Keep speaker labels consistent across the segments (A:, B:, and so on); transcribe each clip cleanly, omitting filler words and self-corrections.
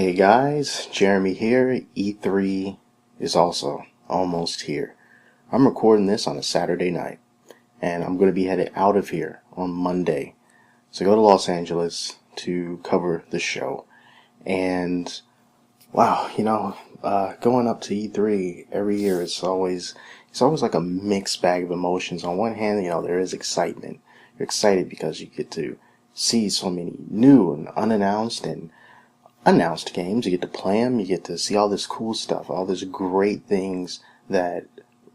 A: Hey guys, Jeremy here. E3 is also almost here. I'm recording this on a Saturday night, and I'm going to be headed out of here on Monday to go to Los Angeles to cover the show. And wow, going up to E3 every year, it's always like a mixed bag of emotions. On one hand, there is excitement. You're excited because you get to see so many new and unannounced and announced games. You get to play them. You get to see all this cool stuff, all these great things that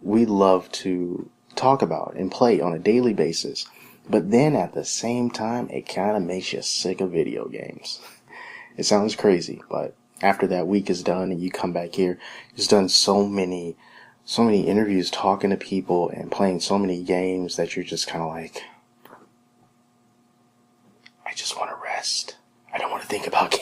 A: we love to talk about and play on a daily basis. But then at the same time, it kind of makes you sick of video games. It sounds crazy, but after that week is done and you come back here, you've done so many interviews talking to people and playing so many games that you're just kind of like, I just want to rest. I don't want to think about games.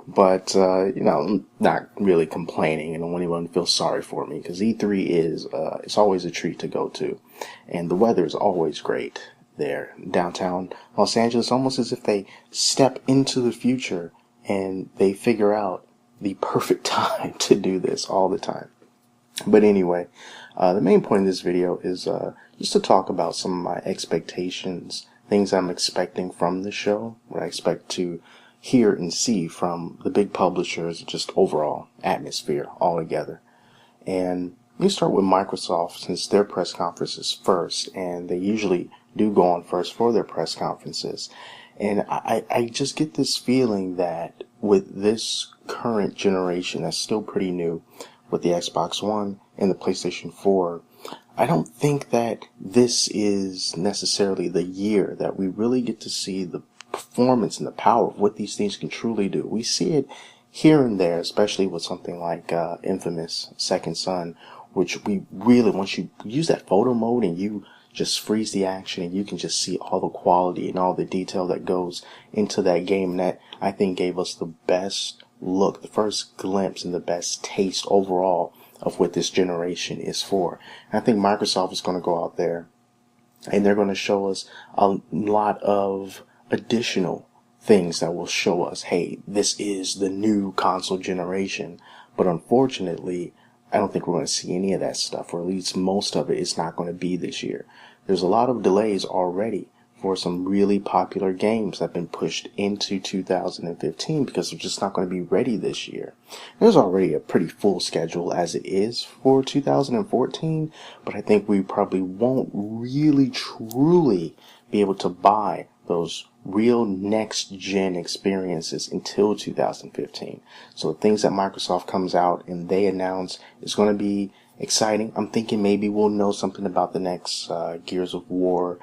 A: But, I'm not really complaining, and I don't want anyone to feel sorry for me, because E3 it's always a treat to go to. And the weather is always great there. Downtown Los Angeles, almost as if they step into the future and they figure out the perfect time to do this all the time. But anyway, the main point of this video is just to talk about some of my expectations, things I'm expecting from the show, what I expect to hear and see from the big publishers, just overall atmosphere altogether. And we start with Microsoft, since their press conference is first, and they usually do go on first for their press conferences. And I just get this feeling that with this current generation that's still pretty new, with the Xbox One and the PlayStation 4, I don't think that this is necessarily the year that we really get to see the performance and the power of what these things can truly do. We see it here and there, especially with something like Infamous Second Son, which we really, once you use that photo mode and you just freeze the action and you can just see all the quality and all the detail that goes into that game, that I think gave us the best look, the first glimpse and the best taste overall of what this generation is for. And I think Microsoft is going to go out there and they're going to show us a lot of additional things that will show us, hey, this is the new console generation. But unfortunately, I don't think we're going to see any of that stuff, or at least most of it is not going to be this year. There's a lot of delays already for some really popular games that have been pushed into 2015 because they're just not going to be ready this year. There's already a pretty full schedule as it is for 2014, but I think we probably won't really truly be able to buy those real next-gen experiences until 2015. So the things that Microsoft comes out and they announce is going to be exciting. I'm thinking maybe we'll know something about the next Gears of War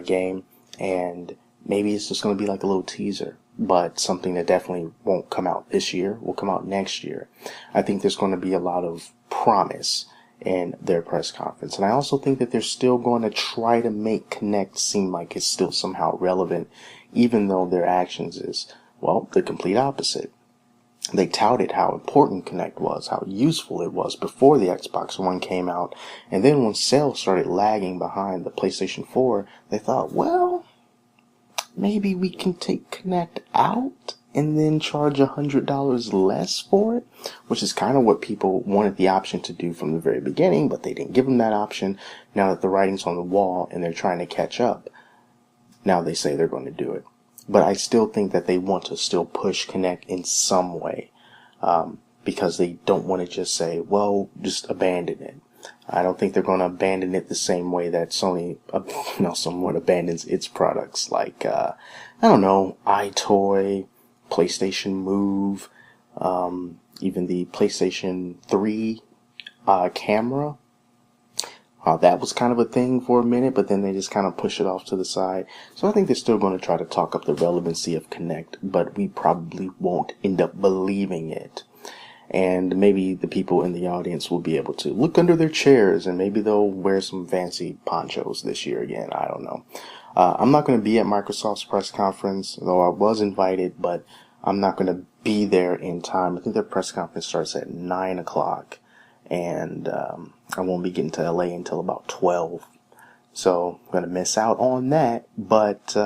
A: game, and maybe it's just going to be like a little teaser, but something that definitely won't come out this year, will come out next year. I think there's going to be a lot of promise in their press conference. And I also think that they're still going to try to make Kinect seem like it's still somehow relevant, even though their actions is, well, the complete opposite. They touted how important Kinect was, how useful it was before the Xbox One came out. And then when sales started lagging behind the PlayStation 4, they thought, well, maybe we can take Kinect out and then charge $100 less for it, which is kind of what people wanted the option to do from the very beginning, but they didn't give them that option. Now that the writing's on the wall and they're trying to catch up, now they say they're going to do it. But I still think that they want to still push Kinect in some way, because they don't want to just say, well, just abandon it. I don't think they're going to abandon it the same way that Sony, somewhat abandons its products, like, iToy, PlayStation Move, even the PlayStation 3 camera. That was kind of a thing for a minute, but then they just kind of push it off to the side. So I think they're still going to try to talk up the relevancy of Kinect, but we probably won't end up believing it. And maybe the people in the audience will be able to look under their chairs, and maybe they'll wear some fancy ponchos this year again. I don't know. I'm not going to be at Microsoft's press conference, though I was invited, but I'm not going to be there in time. I think their press conference starts at 9 o'clock, and I won't be getting to LA until about 12. So I'm going to miss out on that, but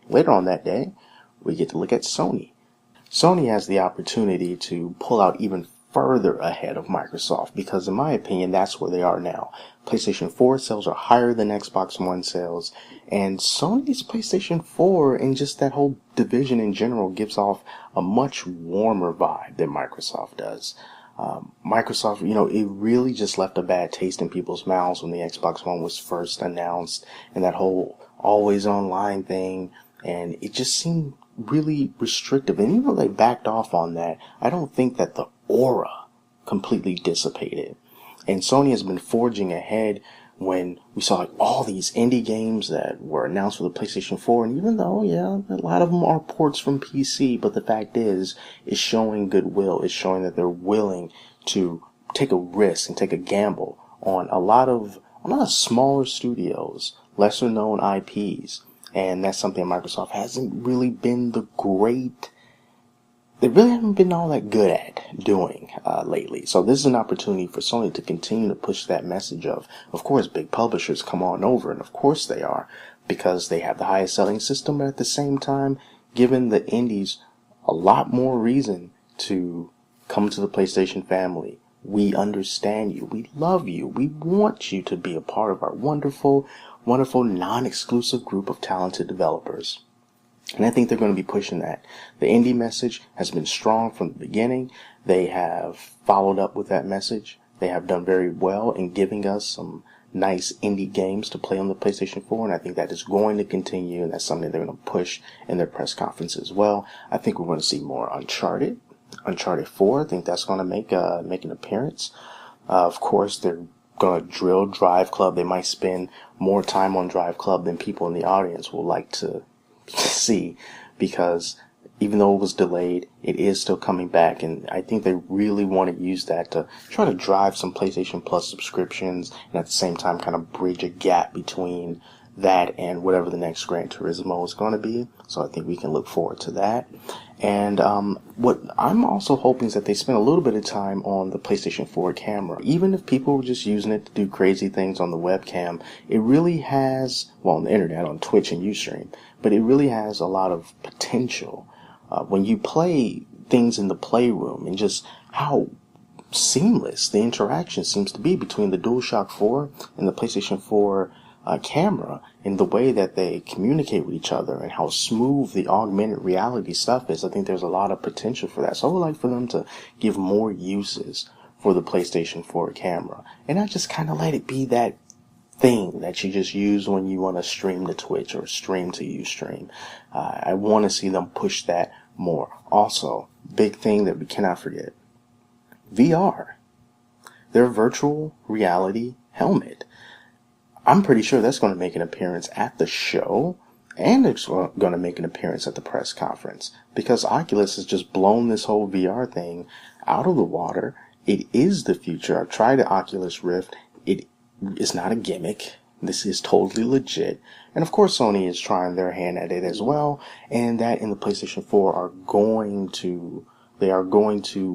A: later on that day, we get to look at Sony. Sony has the opportunity to pull out even further ahead of Microsoft because, in my opinion, that's where they are now. PlayStation 4 sales are higher than Xbox One sales, and Sony's PlayStation 4 and just that whole division in general gives off a much warmer vibe than Microsoft does. Microsoft, it really just left a bad taste in people's mouths when the Xbox One was first announced and that whole always online thing, and it just seemed really restrictive. And even though they backed off on that, I don't think that the aura completely dissipated. And Sony has been forging ahead when we saw all these indie games that were announced for the PlayStation 4. And even though, a lot of them are ports from PC, but the fact is, it's showing goodwill. It's showing that they're willing to take a risk and take a gamble on a lot of smaller studios, lesser known IPs. And that's something Microsoft hasn't really been they really haven't been all that good at doing lately. So this is an opportunity for Sony to continue to push that message of course, big publishers come on over, and of course they are, because they have the highest selling system, but at the same time, giving the indies a lot more reason to come to the PlayStation family. We understand you. We love you. We want you to be a part of our wonderful, wonderful non-exclusive group of talented developers. And I think they're going to be pushing that. The indie message has been strong from the beginning. They have followed up with that message. They have done very well in giving us some nice indie games to play on the PlayStation 4, and I think that is going to continue, and that's something they're going to push in their press conference as well. I think we're going to see more Uncharted 4. I think that's going to make an appearance. Of course, they're going to drill Drive Club. They might spend more time on Drive Club than people in the audience will like to see, because even though it was delayed, it is still coming back, and I think they really want to use that to try to drive some PlayStation Plus subscriptions, and at the same time kind of bridge a gap between that and whatever the next Gran Turismo is going to be. So I think we can look forward to that. And what I'm also hoping is that they spend a little bit of time on the PlayStation 4 camera. Even if people were just using it to do crazy things on the webcam, it really has, on the internet, on Twitch and Ustream, but it really has a lot of potential. When you play things in the playroom and just how seamless the interaction seems to be between the DualShock 4 and the PlayStation 4 camera, in the way that they communicate with each other and how smooth the augmented reality stuff is, I think there's a lot of potential for that. So I would like for them to give more uses for the PlayStation 4 camera and not just kind of let it be that thing that you just use when you want to stream to Twitch or stream to Ustream. I want to see them push that more. Also, big thing that we cannot forget, VR. Their virtual reality helmet. I'm pretty sure that's going to make an appearance at the show, and it's going to make an appearance at the press conference, because Oculus has just blown this whole VR thing out of the water. It is the future. I've tried the Oculus Rift. It is not a gimmick. This is totally legit. And of course, Sony is trying their hand at it as well, and that and the PlayStation 4 are going to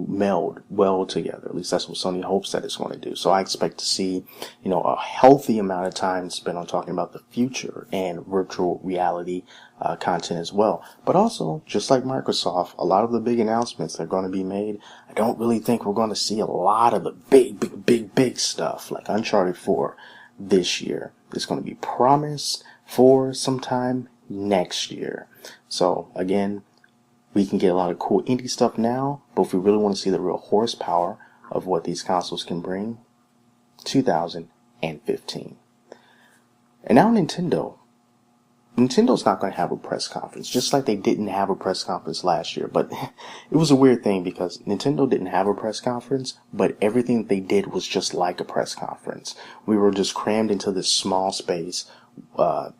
A: meld well together. At least that's what Sony hopes that it's going to do. So I expect to see, a healthy amount of time spent on talking about the future and virtual reality content as well. But also, just like Microsoft, a lot of the big announcements that are going to be made, I don't really think we're going to see a lot of the big stuff like Uncharted 4 this year. It's going to be promised for sometime next year. So again, we can get a lot of cool indie stuff now, but if we really want to see the real horsepower of what these consoles can bring, 2015. And now Nintendo's not going to have a press conference, just like they didn't have a press conference last year. But it was a weird thing because Nintendo didn't have a press conference, but everything that they did was just like a press conference. We were just crammed into this small space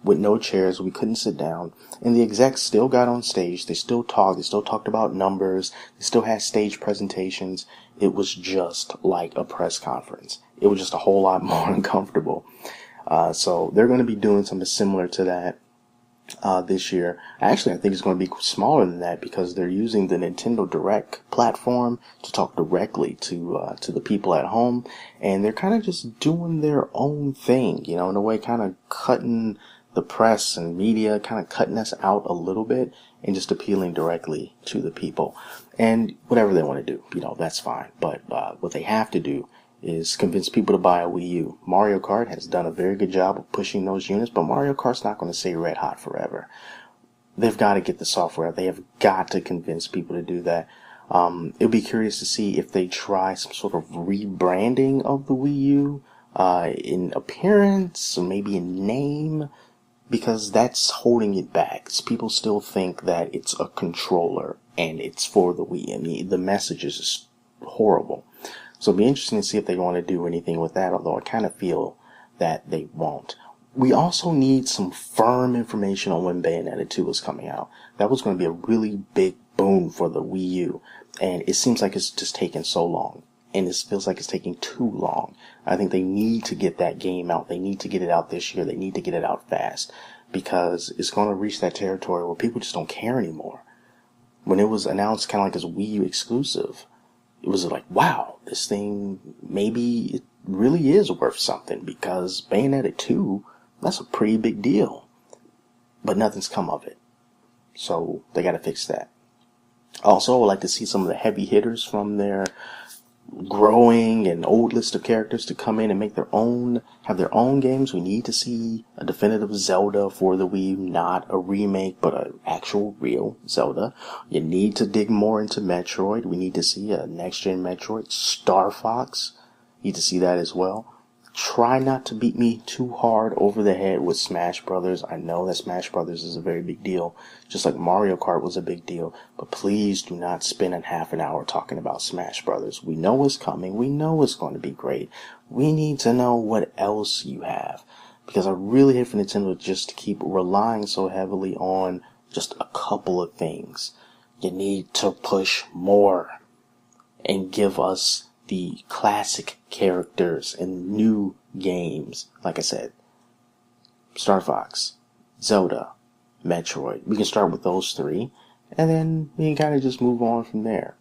A: with no chairs. We couldn't sit down, and the execs still got on stage. They still talked about numbers. They still had stage presentations. It was just like a press conference. It was just a whole lot more uncomfortable. So they're going to be doing something similar to that this year. Actually, I think it's going to be smaller than that because they're using the Nintendo Direct platform to talk directly to the people at home, and they're kind of just doing their own thing, in a way, kind of cutting the press and media, kind of cutting us out a little bit and just appealing directly to the people. And whatever they want to do, that's fine. But what they have to do is convince people to buy a Wii U. Mario Kart has done a very good job of pushing those units, but Mario Kart's not going to stay red hot forever. They've got to get the software. They have got to convince people to do that. It'll be curious to see if they try some sort of rebranding of the Wii U, in appearance, or maybe in name, because that's holding it back. People still think that it's a controller and it's for the Wii. I mean, the message is just horrible. So it'll be interesting to see if they want to do anything with that, although I kind of feel that they won't. We also need some firm information on when Bayonetta 2 is coming out. That was going to be a really big boom for the Wii U, and it seems like it's just taking so long. And it feels like it's taking too long. I think they need to get that game out. They need to get it out this year. They need to get it out fast, because it's going to reach that territory where people just don't care anymore. When it was announced kind of like as Wii U exclusive, it was like, wow, this thing, maybe it really is worth something, because Bayonetta 2, that's a pretty big deal. But nothing's come of it. So they got to fix that. Also, I would like to see some of the heavy hitters from their growing and old list of characters to come in and have their own games. We need to see a definitive Zelda for the Wii, not a remake, but an actual real Zelda. You need to dig more into Metroid. We need to see a next-gen Metroid. Star Fox, need to see that as well. Try not to beat me too hard over the head with Smash Brothers. I know that Smash Brothers is a very big deal, just like Mario Kart was a big deal, but please do not spend a half an hour talking about Smash Brothers. We know it's coming. We know it's going to be great. We need to know what else you have, because I really hate for Nintendo just to keep relying so heavily on just a couple of things. You need to push more and give us the classic characters and new games. Like I said, Star Fox, Zelda, Metroid. We can start with those three, and then we can kind of just move on from there.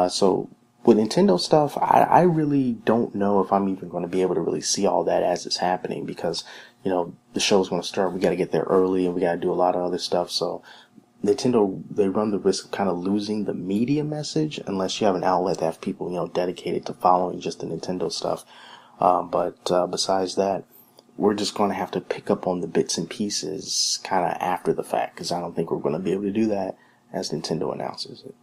A: So with Nintendo stuff, I really don't know if I'm even going to be able to really see all that as it's happening, because, the show's going to start. We got to get there early, and we got to do a lot of other stuff. So Nintendo, they run the risk of kind of losing the media message unless you have an outlet that have people, dedicated to following just the Nintendo stuff. But besides that, we're just going to have to pick up on the bits and pieces kind of after the fact, because I don't think we're going to be able to do that as Nintendo announces it.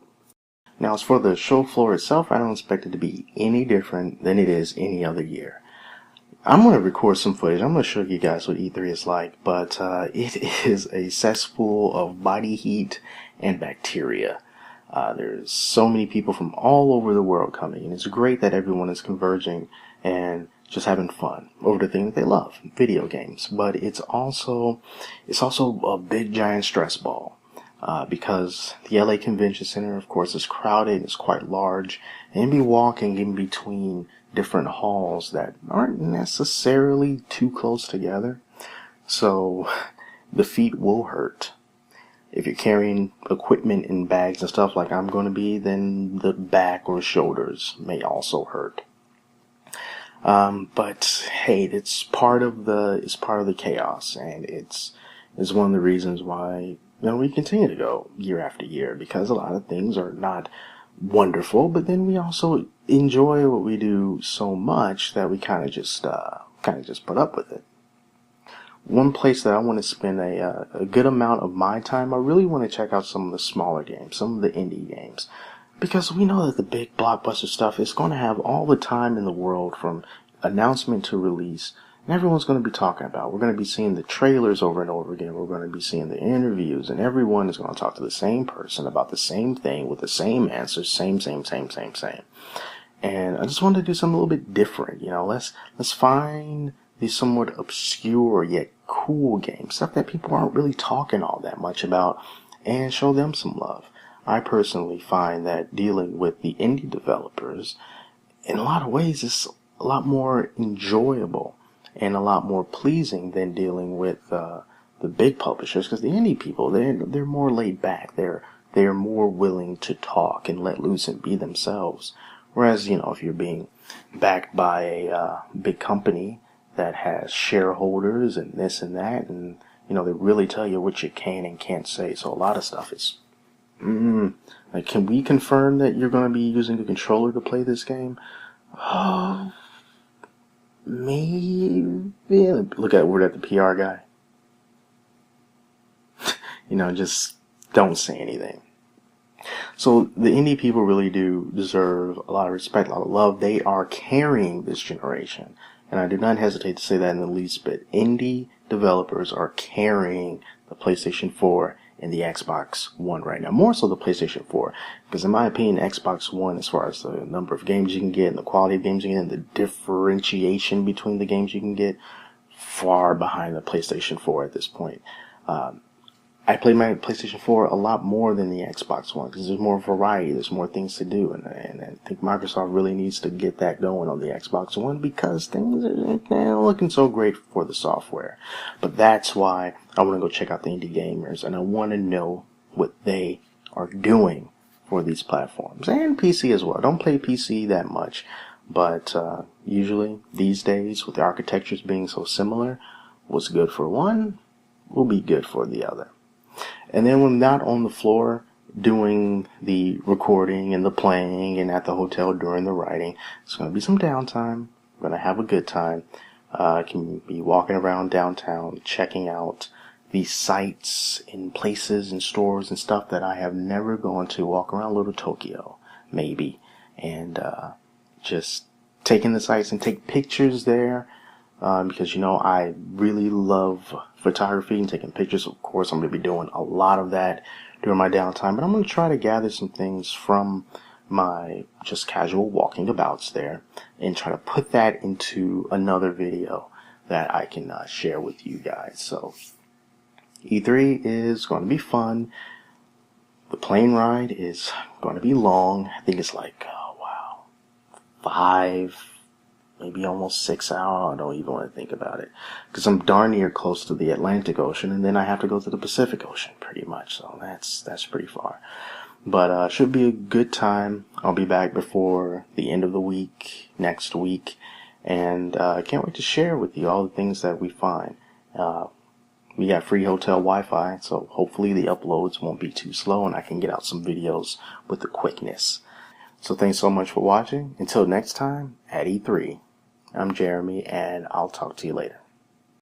A: Now, as for the show floor itself, I don't expect it to be any different than it is any other year. I'm going to record some footage. I'm going to show you guys what E3 is like, but it is a cesspool of body heat and bacteria. There's so many people from all over the world coming, and it's great that everyone is converging and just having fun over the thing that they love, video games. But it's also a big giant stress ball, because the LA Convention Center, of course, is crowded. It's quite large, and you'll be walking in between different halls that aren't necessarily too close together. So the feet will hurt. If you're carrying equipment in bags and stuff like I'm going to be, then the back or shoulders may also hurt. But hey, it's part of the chaos, and it's one of the reasons why we continue to go year after year, because a lot of things are not wonderful, but then we also enjoy what we do so much that we kind of just put up with it. One place that I want to spend a good amount of my time, I really want to check out some of the smaller games, some of the indie games, because we know that the big blockbuster stuff is going to have all the time in the world from announcement to release, and everyone's going to be talking about. We're going to be seeing the trailers over and over again. We're going to be seeing the interviews, and everyone is going to talk to the same person about the same thing with the same answers, same. And I just wanted to do something a little bit different. Let's find these somewhat obscure yet cool games, stuff that people aren't really talking all that much about, and show them some love. I personally find that dealing with the indie developers, in a lot of ways, is a lot more enjoyable and a lot more pleasing than dealing with the big publishers, because the indie people, they're more laid back. They're more willing to talk and let loose and be themselves. Whereas, if you're being backed by a big company that has shareholders and this and that, and They really tell you what you can and can't say. So a lot of stuff is, like, can we confirm that you're going to be using a controller to play this game? Oh, maybe. Look at we're at the PR guy. Just don't say anything. So the indie people really do deserve a lot of respect, a lot of love. They are carrying this generation. And I do not hesitate to say that in the least bit. Indie developers are carrying the PlayStation 4 and the Xbox One right now. More so the PlayStation 4. Because in my opinion, Xbox One, as far as the number of games you can get and the quality of games you can get and the differentiation between the games you can get, far behind the PlayStation 4 at this point. I play my PlayStation 4 a lot more than the Xbox One because there's more variety, there's more things to do, and I think Microsoft really needs to get that going on the Xbox One because things are not looking so great for the software. But that's why I want to go check out the indie gamers, and I want to know what they are doing for these platforms, and PC as well. I don't play PC that much, but usually these days, with the architectures being so similar, what's good for one will be good for the other. And then when I'm not on the floor doing the recording and the playing and at the hotel during the writing, it's going to be some downtime. I'm going to have a good time. I can be walking around downtown, checking out the sites and places and stores and stuff that I have never gone to. Walk around Little Tokyo, maybe, and just taking the sites and take pictures there. Because, I really love photography and taking pictures. Of course, I'm going to be doing a lot of that during my downtime. But I'm going to try to gather some things from my just casual walking abouts there and try to put that into another video that I can share with you guys. So, E3 is going to be fun. The plane ride is going to be long. I think it's like, 5, maybe almost 6 hours. I don't even want to think about it. Because I'm darn near close to the Atlantic Ocean, and then I have to go to the Pacific Ocean, pretty much. So that's pretty far. But should be a good time. I'll be back before the end of the week, next week. And I can't wait to share with you all the things that we find. We got free hotel Wi-Fi, so hopefully the uploads won't be too slow, and I can get out some videos with the quickness. So thanks so much for watching. Until next time, at E3. I'm Jeremy, and I'll talk to you later.